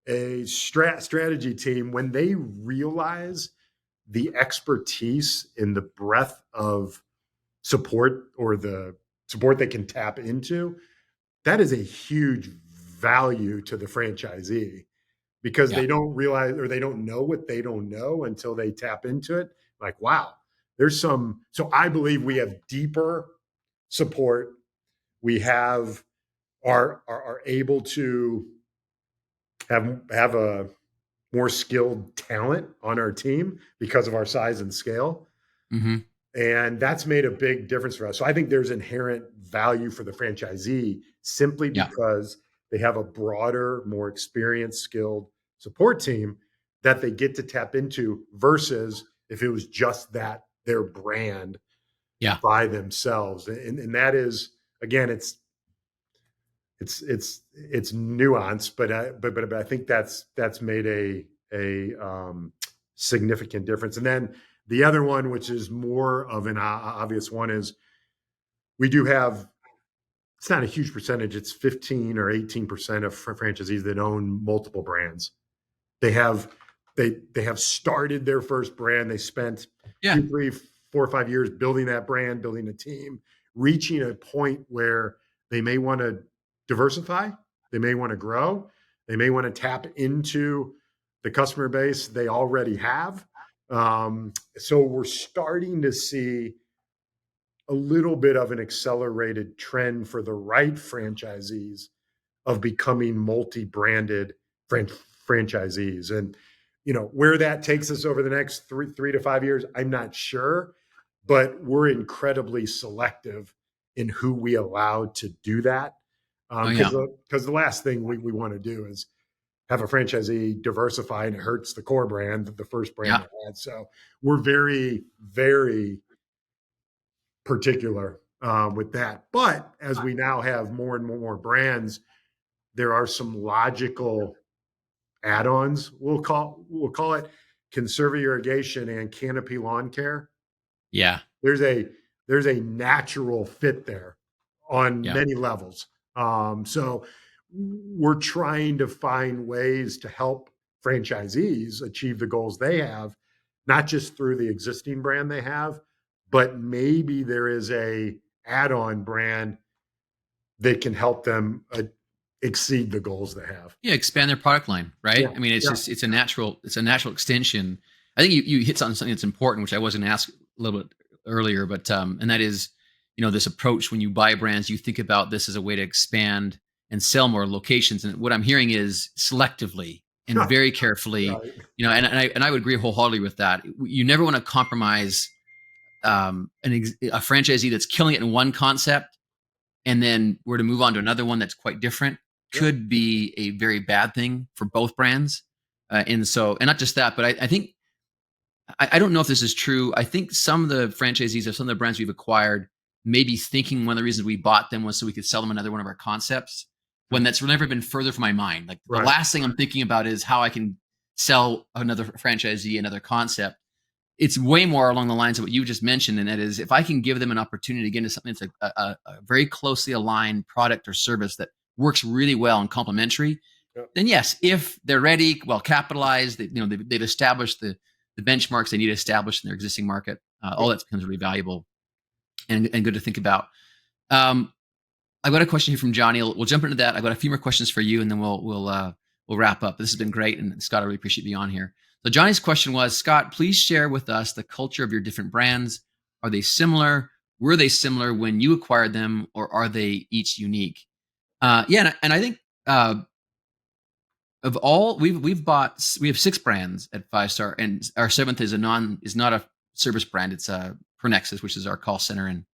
a strategy team, when they realize the expertise in the breadth of support or the support they can tap into, that is a huge value to the franchisee, because they don't realize, or they don't know what they don't know until they tap into it. Like, wow, so I believe we have deeper support. We are able to have a more skilled talent on our team because of our size and scale. Mm-hmm. And that's made a big difference for us. So I think there's inherent value for the franchisee simply because they have a broader, more experienced, skilled support team that they get to tap into, versus if it was just their brand by themselves. And that is, again, it's nuanced, but I think that's made a significant difference. And then the other one, which is more of an obvious one, is we do have, it's not a huge percentage, it's 15 or 18% of franchisees that own multiple brands. They have started their first brand. They spent 2, 3, 4, or 5 years building that brand, building a team, reaching a point where they may want to diversify, they may want to grow, they may want to tap into the customer base they already have. So we're starting to see a little bit of an accelerated trend for the right franchisees of becoming multi-branded franchisees. And where that takes us over the next 3 to 5 years, I'm not sure, but we're incredibly selective in who we allow to do that. Because the last thing we want to do is have a franchisee diversify and it hurts the core brand, the first brand they had. So we're very, very particular with that. But as we now have more and more brands, there are some logical add-ons. We'll call it conserva irrigation and canopy lawn care. Yeah. There's a natural fit there on many levels. So we're trying to find ways to help franchisees achieve the goals they have, not just through the existing brand they have, but maybe there is a add-on brand that can help them exceed the goals they have. Yeah, expand their product line, right? Yeah. I mean, it's a natural extension. I think you hit on something that's important, which I was going to ask a little bit earlier, but and that is, this approach when you buy brands, you think about this as a way to expand and sell more locations. And what I'm hearing is selectively, and very carefully, Right. and I would agree wholeheartedly with that. You never want to compromise a franchisee that's killing it in one concept, and then we're to move on to another one that's quite different, Yep. could be a very bad thing for both brands. And not just that, but I think I don't know if this is true. I think some of the franchisees of some of the brands we've acquired maybe thinking one of the reasons we bought them was so we could sell them another one of our concepts, when that's never been further from my mind. Like the Right. last thing I'm thinking about is how I can sell another franchisee another concept. It's way more along the lines of what you just mentioned, and that is if I can give them an opportunity to get into something that's a very closely aligned product or service that works really well and complementary, Yep. then yes, if they're ready, well capitalized, they've established the benchmarks they need to establish in their existing market. All that becomes really valuable and good to think about. Um, I've got a question here from Johnny. We'll jump into that. I've got a few more questions for you, and then we'll wrap up. This has been great, and Scott, I really appreciate you on here. So Johnny's question was, Scott, please share with us the culture of your different brands. Are they similar? Were they similar when you acquired them, or are they each unique? Yeah, and I think of all we have 6 brands at 5 Star, and our 7th is not a service brand. It's a ProNexis, which is our call center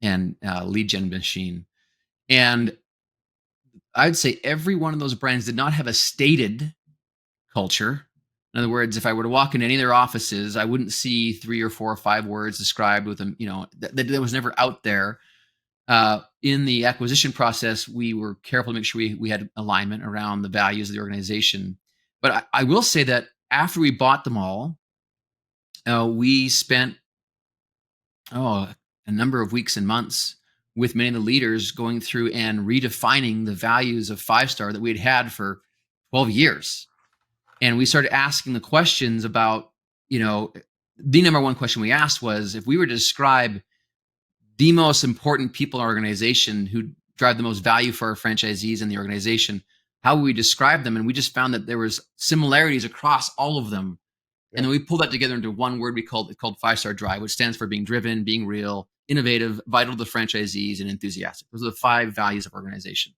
and lead gen machine. And I'd say every one of those brands did not have a stated culture. In other words, if I were to walk into any of their offices, I wouldn't see 3 or 4 or 5 words described with them. That was never out there. In the acquisition process, we were careful to make sure we had alignment around the values of the organization. But I will say that after we bought them all, we spent a number of weeks and months with many of the leaders going through and redefining the values of 5 Star that we had for 12 years. And we started asking the questions about, the number one question we asked was, if we were to describe the most important people in our organization who drive the most value for our franchisees in the organization, how would we describe them? And we just found that there was similarities across all of them. And then we pulled that together into one word called 5 Star Drive, which stands for being driven, being real, innovative, vital to franchisees, and enthusiastic. Those are the 5 values of organization.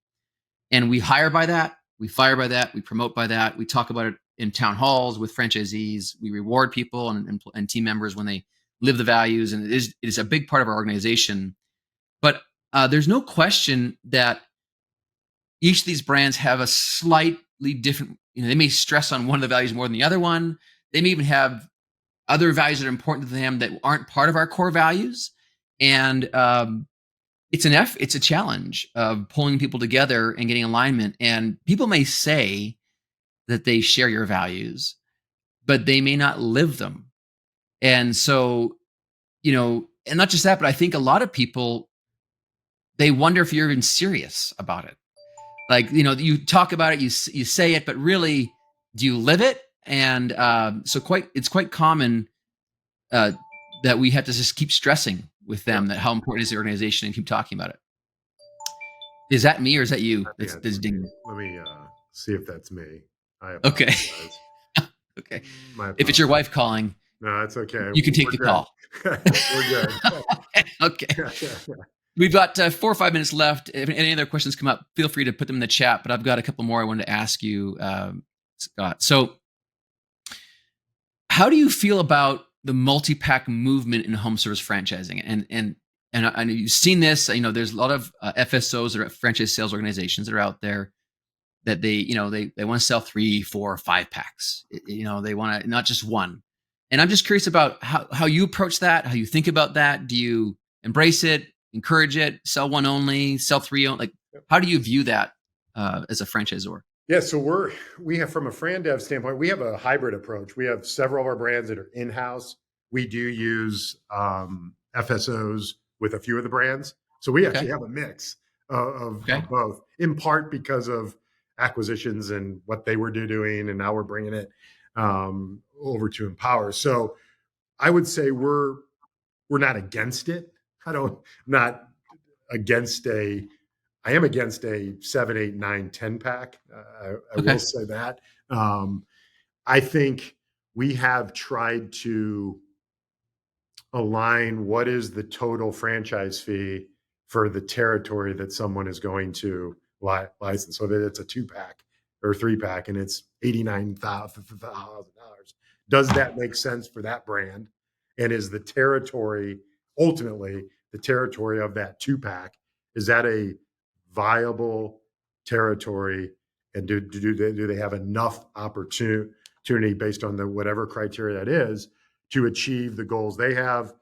And we hire by that, we fire by that, we promote by that. We talk about it in town halls with franchisees. We reward people and team members when they live the values. And it is a big part of our organization. But there's no question that each of these brands have a slightly different, they may stress on one of the values more than the other one. They may even have other values that are important to them that aren't part of our core values. And it's a challenge of pulling people together and getting alignment. And people may say that they share your values, but they may not live them. And so, and not just that, but I think a lot of people, they wonder if you're even serious about it. Like, you talk about it, you say it, but really, do you live it? And it's quite common that we have to just keep stressing with them that how important is the organization and keep talking about it. Is that me or is that you? That's ding. Let me see if that's me. Okay. Okay. If it's your wife calling, no, that's okay. You can take the call. We're good. Okay. We've got 4 or 5 minutes left. If any other questions come up, feel free to put them in the chat. But I've got a couple more I wanted to ask you, Scott. So, how do you feel about the multi-pack movement in home service franchising? And you've seen this. There's a lot of FSOs or franchise sales organizations that are out there that they want to sell 3, 4, 5 packs. They want to not just one. And I'm just curious about how you approach that, how you think about that. Do you embrace it, encourage it, sell one only, sell 3 only? Like, how do you view that as a franchisor? Yeah, so we have, from a FranDev standpoint, we have a hybrid approach. We have several of our brands that are in-house. We do use FSOs with a few of the brands. So we actually have a mix of both, in part because of acquisitions and what they were doing, and now we're bringing it over to Empower. So I would say we're not against it. I am against a 7, 8, 9, 10 pack. I will say that. I think we have tried to align what is the total franchise fee for the territory that someone is going to license, so that it's a 2 pack or 3-pack and it's $89,000. Does that make sense for that brand? And is the territory, ultimately, the territory of that 2-pack, is that a viable territory? And do they have enough opportunity based on the whatever criteria that is to achieve the goals they have,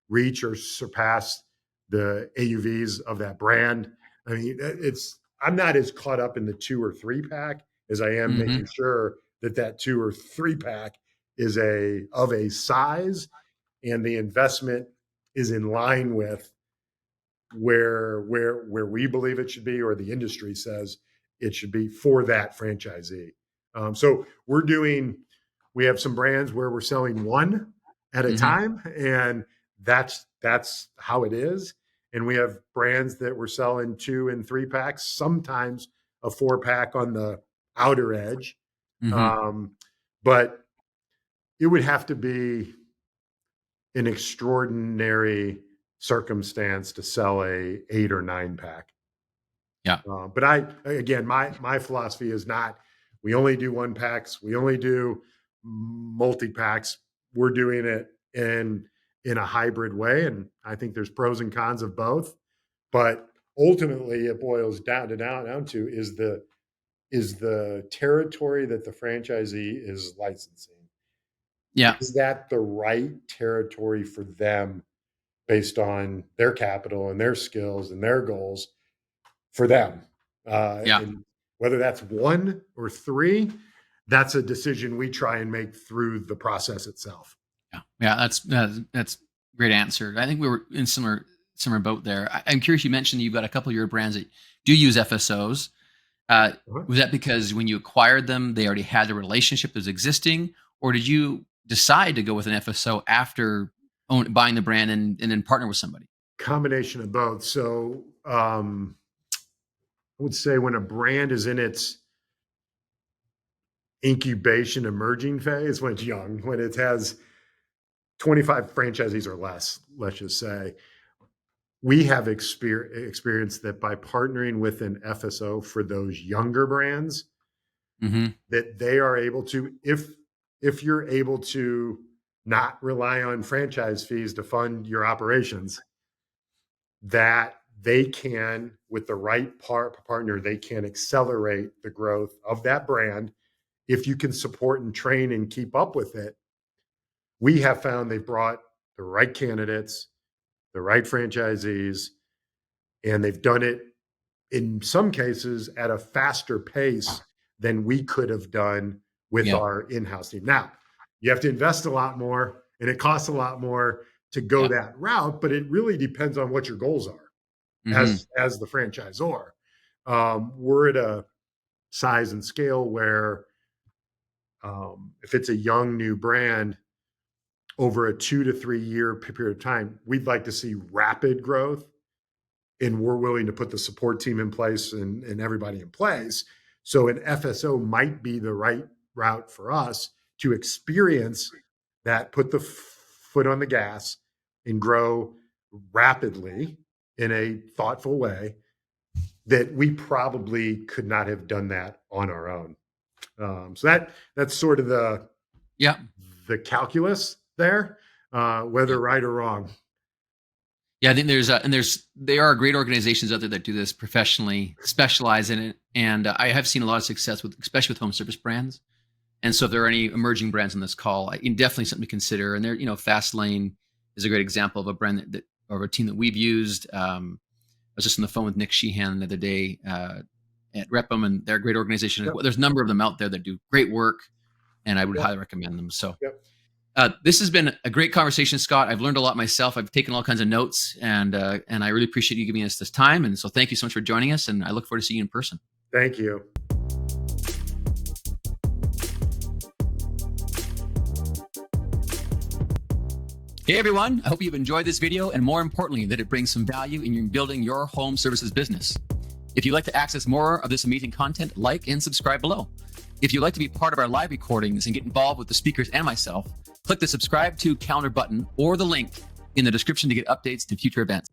reach or surpass the AUVs of that brand? I mean, I'm not as caught up in the 2 or 3-pack as I am making sure that 2 or 3-pack is of a size and the investment is in line with where we believe it should be, or the industry says it should be for that franchisee. So we have some brands where we're selling 1 at a time, and that's how it is. And we have brands that we're selling 2 and 3-packs, sometimes a 4-pack on the outer edge. But it would have to be an extraordinary circumstance to sell a 8 or 9-pack. Yeah. But my philosophy is not, we only do 1-packs, we only do multi-packs. We're doing it in a hybrid way. And I think there's pros and cons of both, but ultimately it boils down to is the territory that the franchisee is licensing. Yeah. Is that the right territory for them based on their capital and their skills and their goals for them? And whether that's 1 or 3, that's a decision we try and make through the process itself. Yeah. That's great answer. I think we were in similar boat there. I'm curious, you mentioned you've got a couple of your brands that do use FSOs. Was that because when you acquired them, they already had a relationship that was existing, or did you decide to go with an FSO after buying the brand and then partner with somebody? Combination of both. So I would say when a brand is in its incubation emerging phase, when it's young, when it has 25 franchisees or less, let's just say, we have experienced that by partnering with an FSO for those younger brands, that they are able to, if you're able to not rely on franchise fees to fund your operations, that they can, with the right partner, they can accelerate the growth of that brand. If you can support and train and keep up with it, we have found they've brought the right candidates, the right franchisees, and they've done it in some cases at a faster pace than we could have done with our in-house team. Now, you have to invest a lot more and it costs a lot more to go that route, but it really depends on what your goals are as the franchisor. We're at a size and scale where if it's a young new brand, over a 2 to 3 year period of time, we'd like to see rapid growth, and we're willing to put the support team in place and everybody in place. So an FSO might be the right route for us to experience that, put the foot on the gas and grow rapidly in a thoughtful way that we probably could not have done that on our own. So that's sort of the calculus there, whether right or wrong. Yeah, I think there are great organizations out there that do this professionally, specialize in it, and I have seen a lot of success especially with home service brands. And so, if there are any emerging brands on this call, definitely something to consider. And there, Fastlane is a great example of a brand or a team that we've used. I was just on the phone with Nick Sheehan the other day at Repum, and they're a great organization. There's a number of them out there that do great work, and I would highly recommend them. So. This has been a great conversation, Scott. I've learned a lot myself. I've taken all kinds of notes, and I really appreciate you giving us this time. And so thank you so much for joining us, and I look forward to seeing you in person. Thank you. Hey, everyone. I hope you've enjoyed this video, and more importantly, that it brings some value in building your home services business. If you'd like to access more of this amazing content, like and subscribe below. If you'd like to be part of our live recordings and get involved with the speakers and myself, click the subscribe to calendar button or the link in the description to get updates to future events.